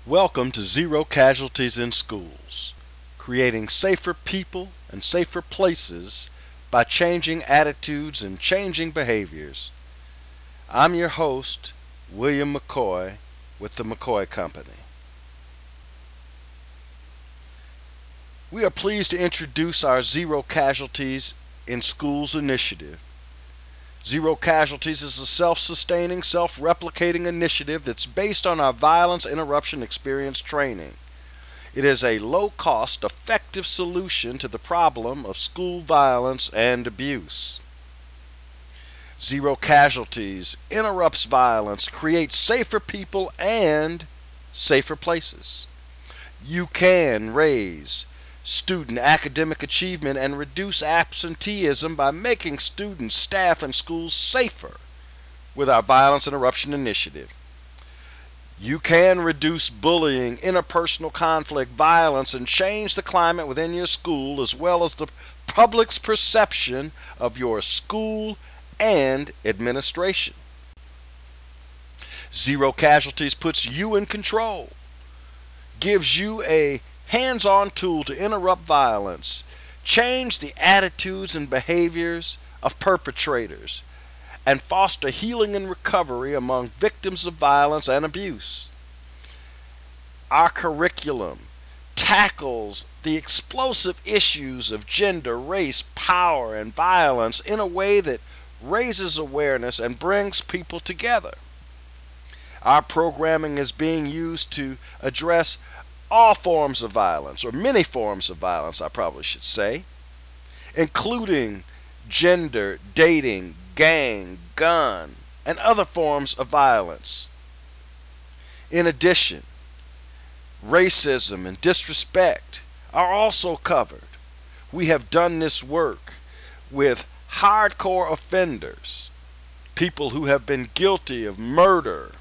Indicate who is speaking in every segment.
Speaker 1: Welcome to Zero Casualties in Schools, creating safer people and safer places by changing attitudes and changing behaviors. I'm your host, William McCoy, with the McCoy Company. We are pleased to introduce our Zero Casualties in Schools initiative. Zero Casualties is a self-sustaining, self-replicating initiative that's based on our Violence Interruption Experience training. It is a low-cost, effective solution to the problem of school violence and abuse. Zero Casualties interrupts violence, creates safer people and safer places. You can raise student academic achievement and reduce absenteeism by making students, staff, and schools safer with our Violence Interruption Initiative. You can reduce bullying, interpersonal conflict, violence, and change the climate within your school as well as the public's perception of your school and administration. Zero Casualties puts you in control, gives you a hands-on tool to interrupt violence, change the attitudes and behaviors of perpetrators, and foster healing and recovery among victims of violence and abuse. Our curriculum tackles the explosive issues of gender, race, power, and violence in a way that raises awareness and brings people together. Our programming is being used to address all forms of violence, or many forms of violence, I probably should say, including gender, dating, gang, gun, and other forms of violence. In addition, racism and disrespect are also covered. We have done this work with hardcore offenders, people who have been guilty of murder,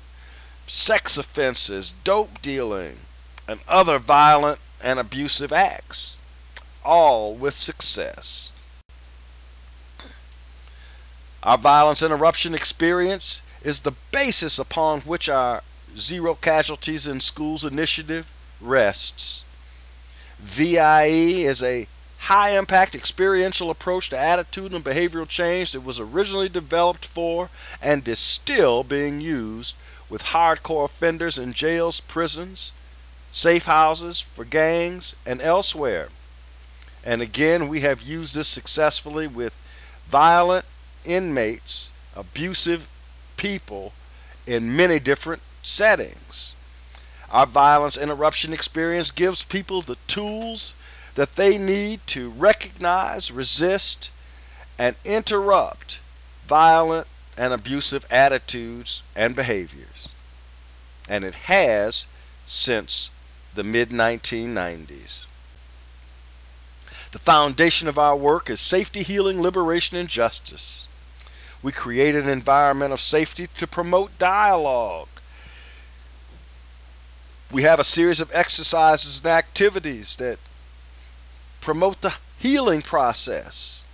Speaker 1: sex offenses, dope dealing, and other violent and abusive acts, all with success. Our Violence Interruption Experience is the basis upon which our Zero Casualties in Schools initiative rests. VIE is a high-impact experiential approach to attitude and behavioral change that was originally developed for and is still being used with hardcore offenders in jails, prisons, safe houses for gangs, and elsewhere. And again, we have used this successfully with violent inmates, abusive people in many different settings. Our Violence Interruption Experience gives people the tools that they need to recognize, resist, and interrupt violent and abusive attitudes and behaviors. And it has since the mid-1990s. The foundation of our work is safety, healing, liberation, and justice. We create an environment of safety to promote dialogue. We have a series of exercises and activities that promote the healing process.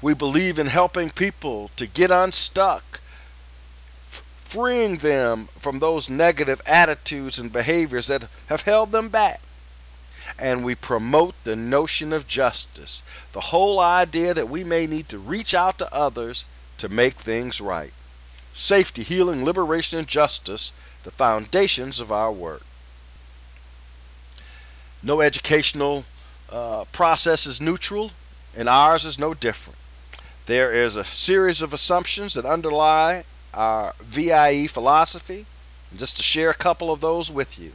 Speaker 1: We believe in helping people to get unstuck, freeing them from those negative attitudes and behaviors that have held them back. And we promote the notion of justice, the whole idea that we may need to reach out to others to make things right. Safety, healing, liberation, and justice, the foundations of our work. No educational process is neutral, and ours is no different. There is a series of assumptions that underlie our VIE philosophy, and just to share a couple of those with you.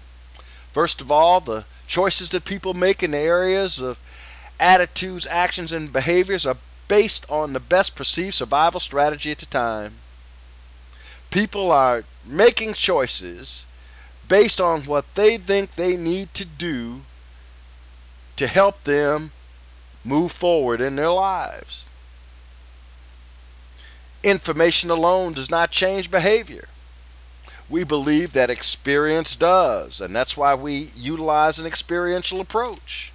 Speaker 1: First of all, the choices that people make in the areas of attitudes, actions, and behaviors are based on the best perceived survival strategy at the time. People are making choices based on what they think they need to do to help them move forward in their lives. Information alone does not change behavior. We believe that experience does, and that's why we utilize an experiential approach.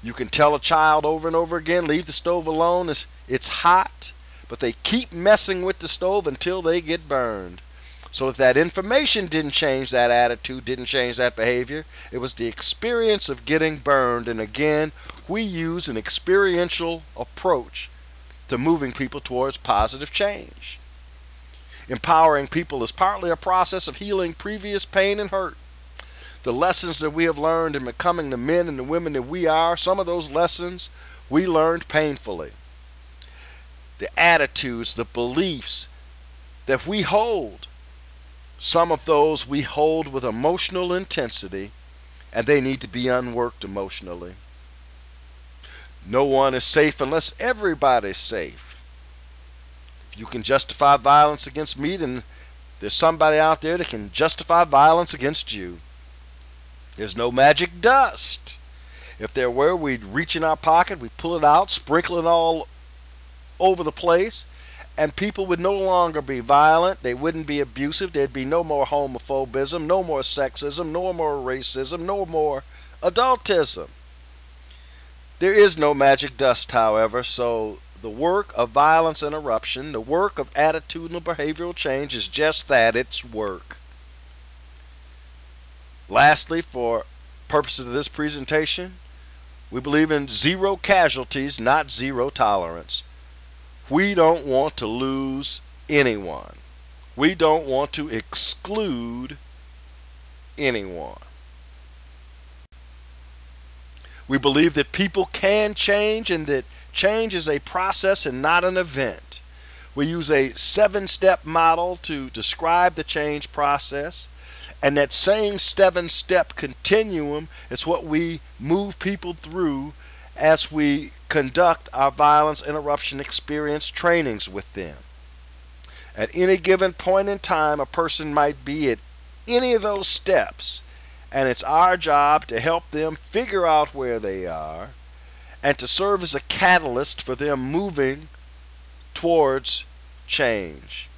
Speaker 1: You can tell a child over and over again, leave the stove alone, it's hot, but they keep messing with the stove until they get burned. So if that information didn't change that attitude, didn't change that behavior, it was the experience of getting burned. And again, we use an experiential approach to moving people towards positive change. Empowering people is partly a process of healing previous pain and hurt. The lessons that we have learned in becoming the men and the women that we are, some of those lessons we learned painfully. The attitudes, the beliefs that we hold, some of those we hold with emotional intensity, and they need to be unworked emotionally. No one is safe unless everybody's safe. If you can justify violence against me, then there's somebody out there that can justify violence against you. There's no magic dust. If there were, we'd reach in our pocket, we'd pull it out, sprinkle it all over the place, and people would no longer be violent. They wouldn't be abusive. There'd be no more homophobism, no more sexism, no more racism, no more adultism. There is no magic dust, however, so the work of violence interruption, the work of attitudinal behavioral change is just that, it's work. Lastly, for purposes of this presentation, we believe in zero casualties, not zero tolerance. We don't want to lose anyone. We don't want to exclude anyone. We believe that people can change and that change is a process and not an event. We use a 7-step model to describe the change process, and that same 7-step continuum is what we move people through as we conduct our violence interruption experience trainings with them. At any given point in time, a person might be at any of those steps, and it's our job to help them figure out where they are and to serve as a catalyst for them moving towards change.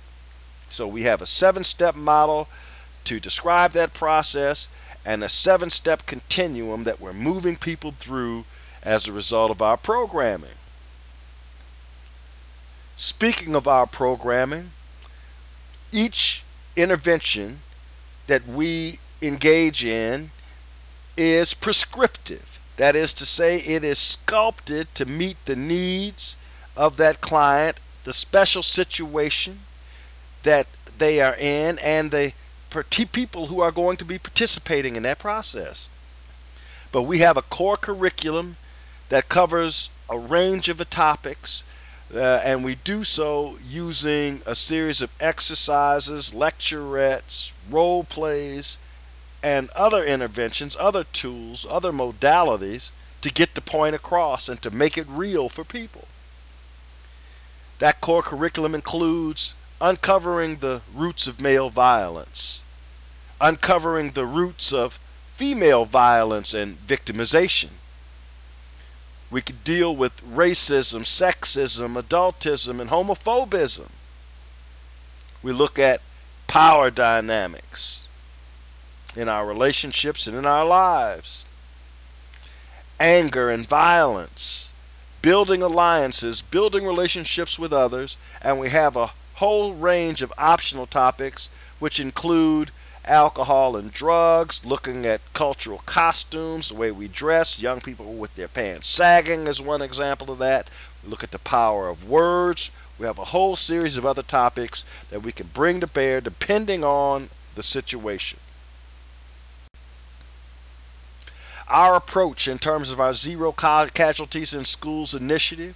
Speaker 1: So we have a 7-step model to describe that process and a 7-step continuum that we're moving people through as a result of our programming. Speaking of our programming, each intervention that we engage in is prescriptive. That is to say, it is sculpted to meet the needs of that client, the special situation that they are in, and the people who are going to be participating in that process. But we have a core curriculum that covers a range of topics, and we do so using a series of exercises, lecturettes, role plays, and other interventions, other tools, other modalities to get the point across and to make it real for people. That core curriculum includes uncovering the roots of male violence, uncovering the roots of female violence and victimization. We could deal with racism, sexism, adultism, and homophobism. We look at power dynamics in our relationships and in our lives, anger and violence, building alliances, building relationships with others, and we have a whole range of optional topics which include alcohol and drugs, looking at cultural costumes, the way we dress, young people with their pants sagging is one example of that. We look at the power of words. We have a whole series of other topics that we can bring to bear depending on the situation. Our approach in terms of our Zero Casualties in Schools initiative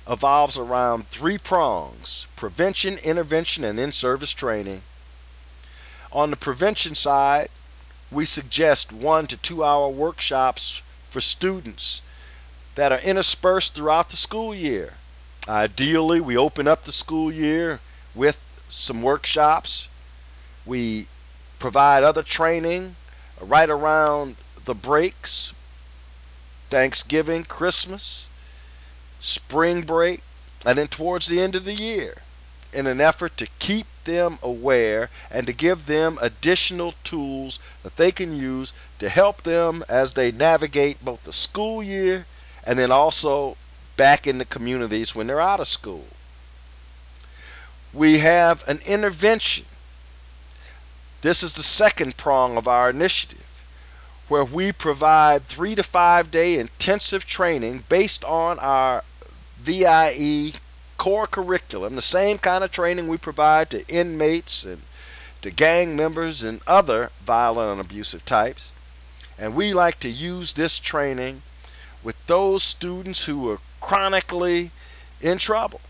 Speaker 1: evolves around 3 prongs: prevention, intervention, and in-service training. On the prevention side, we suggest 1 to 2 hour workshops for students that are interspersed throughout the school year. Ideally, we open up the school year with some workshops. We provide other training right around the breaks, Thanksgiving, Christmas, spring break, and then towards the end of the year, in an effort to keep them aware and to give them additional tools that they can use to help them as they navigate both the school year and then also back in the communities when they're out of school. We have an intervention This is the second prong of our initiative, where we provide 3 to 5 day intensive training based on our VIE core curriculum, the same kind of training we provide to inmates and to gang members and other violent and abusive types. And we like to use this training with those students who are chronically in trouble,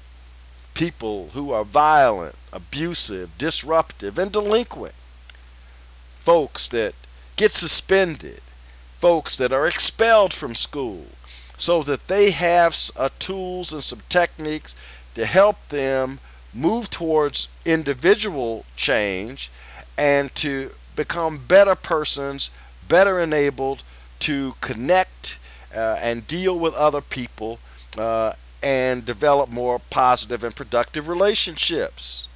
Speaker 1: people who are violent, abusive, disruptive, and delinquent, folks that get suspended, folks that are expelled from school, so that they have tools and some techniques to help them move towards individual change and to become better persons, better enabled to connect and deal with other people and develop more positive and productive relationships.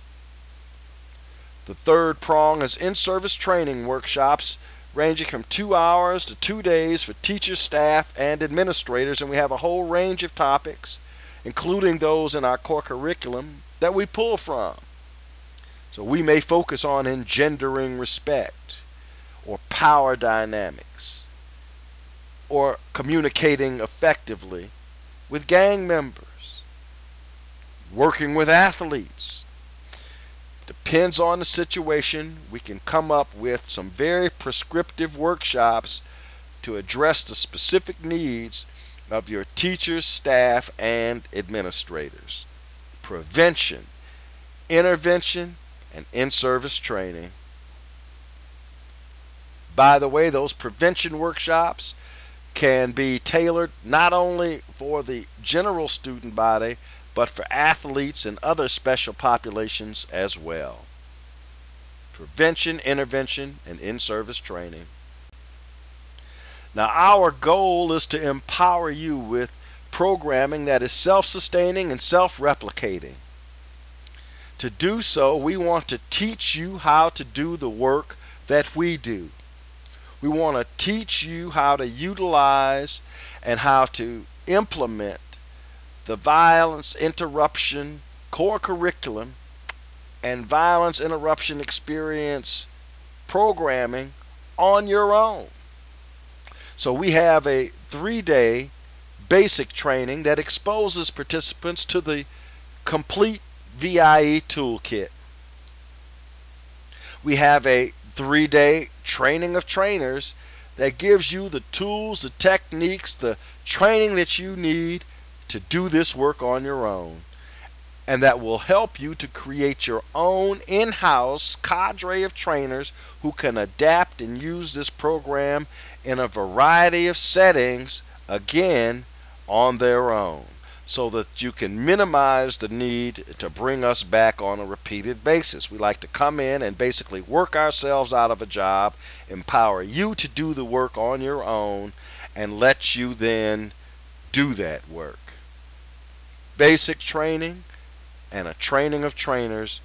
Speaker 1: The third prong is in-service training workshops ranging from 2 hours to 2 days for teachers, staff, and administrators, and we have a whole range of topics, including those in our core curriculum that we pull from. So we may focus on engendering respect, or power dynamics, or communicating effectively with gang members, working with athletes. Depends on the situation. We can come up with some very prescriptive workshops to address the specific needs of your teachers, staff, and administrators. Prevention, intervention, and in-service training. By the way, those prevention workshops can be tailored not only for the general student body, but for athletes and other special populations as well. Prevention, intervention, and in-service training. Now, our goal is to empower you with programming that is self-sustaining and self-replicating. To do so, we want to teach you how to do the work that we do. We want to teach you how to utilize and how to implement the Violence Interruption core curriculum and Violence Interruption Experience programming on your own. So we have a 3-day basic training that exposes participants to the complete VIE toolkit. We have a 3-day training of trainers that gives you the tools, the techniques, the training that you need to do this work on your own, and that will help you to create your own in-house cadre of trainers who can adapt and use this program in a variety of settings, again, on their own, so that you can minimize the need to bring us back on a repeated basis. We like to come in and basically work ourselves out of a job, empower you to do the work on your own, and let you then do that work. Basic training and a training of trainers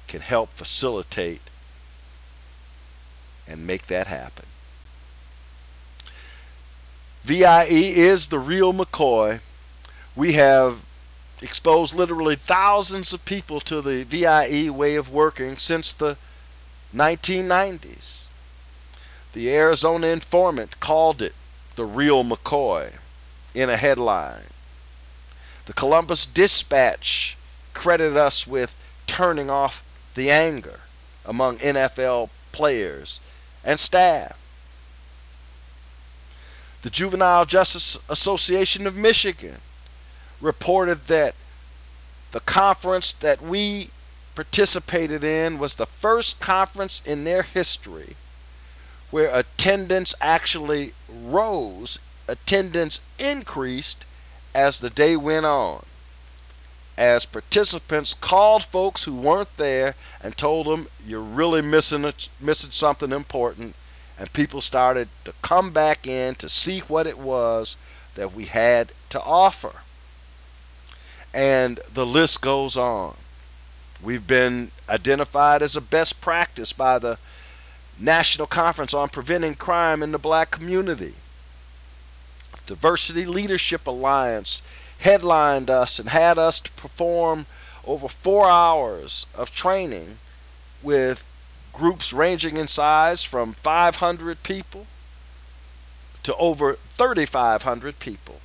Speaker 1: can help facilitate and make that happen. VIE is the real McCoy. We have exposed literally thousands of people to the VIE way of working since the 1990s. The Arizona Informant called it the real McCoy in a headline. The Columbus Dispatch credited us with turning off the anger among NFL players and staff. The Juvenile Justice Association of Michigan reported that the conference that we participated in was the first conference in their history where attendance actually rose, attendance increased as the day went on, as participants called folks who weren't there and told them, you're really missing something important, and people started to come back in to see what it was that we had to offer. And the list goes on. We've been identified as a best practice by the National Conference on Preventing Crime in the Black Community. Diversity Leadership Alliance headlined us and had us to perform over 4 hours of training with groups ranging in size from 500 people to over 3,500 people.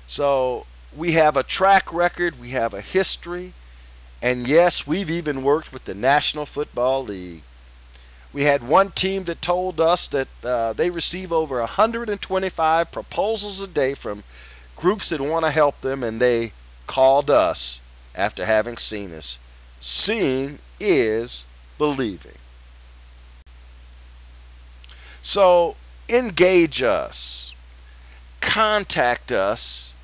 Speaker 1: So we have a track record, we have a history, and yes, we've even worked with the National Football League. We had one team that told us that they receive over 125 proposals a day from groups that want to help them, and they called us after having seen us. Seeing is believing. So engage us, contact us,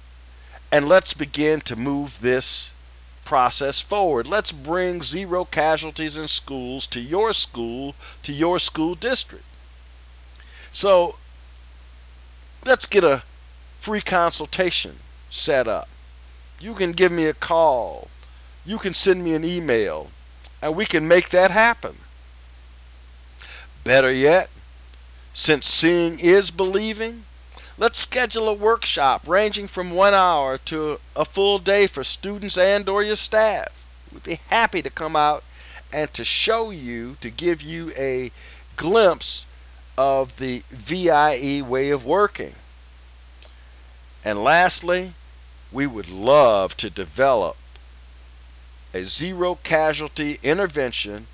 Speaker 1: and let's begin to move this process forward. Let's bring zero casualties in schools to your school district. So let's get a free consultation set up. You can give me a call. You can send me an email, and we can make that happen. Better yet, since seeing is believing, let's schedule a workshop ranging from 1 hour to a full day for students and or your staff. We'd be happy to come out and to show you, to give you a glimpse of the VIE way of working. And lastly, we would love to develop a zero casualty intervention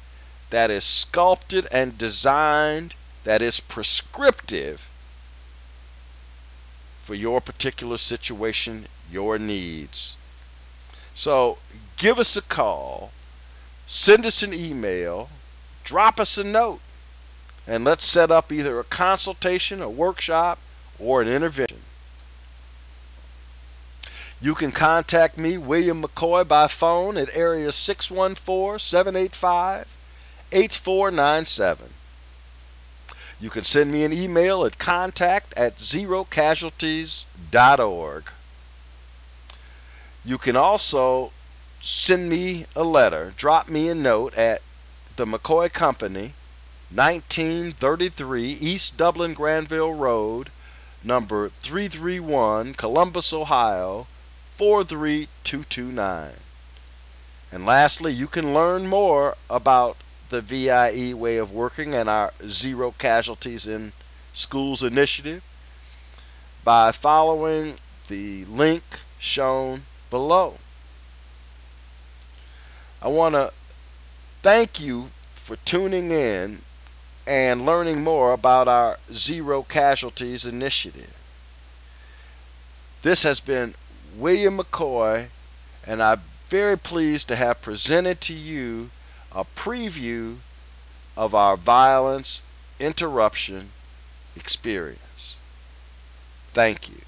Speaker 1: that is sculpted and designed, that is prescriptive for your particular situation, your needs. So give us a call, send us an email, drop us a note, and let's set up either a consultation, a workshop, or an intervention. You can contact me, William McCoy, by phone at area 614-785-8497. You can send me an email at contact@zerocasualties.org. You can also send me a letter, drop me a note at the McCoy Company, 1933 East Dublin Granville Road, number 331, Columbus, Ohio, 43229. And lastly, you can learn more about the VIE way of working and our Zero Casualties in Schools initiative by following the link shown below. I want to thank you for tuning in and learning more about our Zero Casualties initiative. This has been William McCoy, and I'm very pleased to have presented to you a preview of our Violence Interruption Experience. Thank you.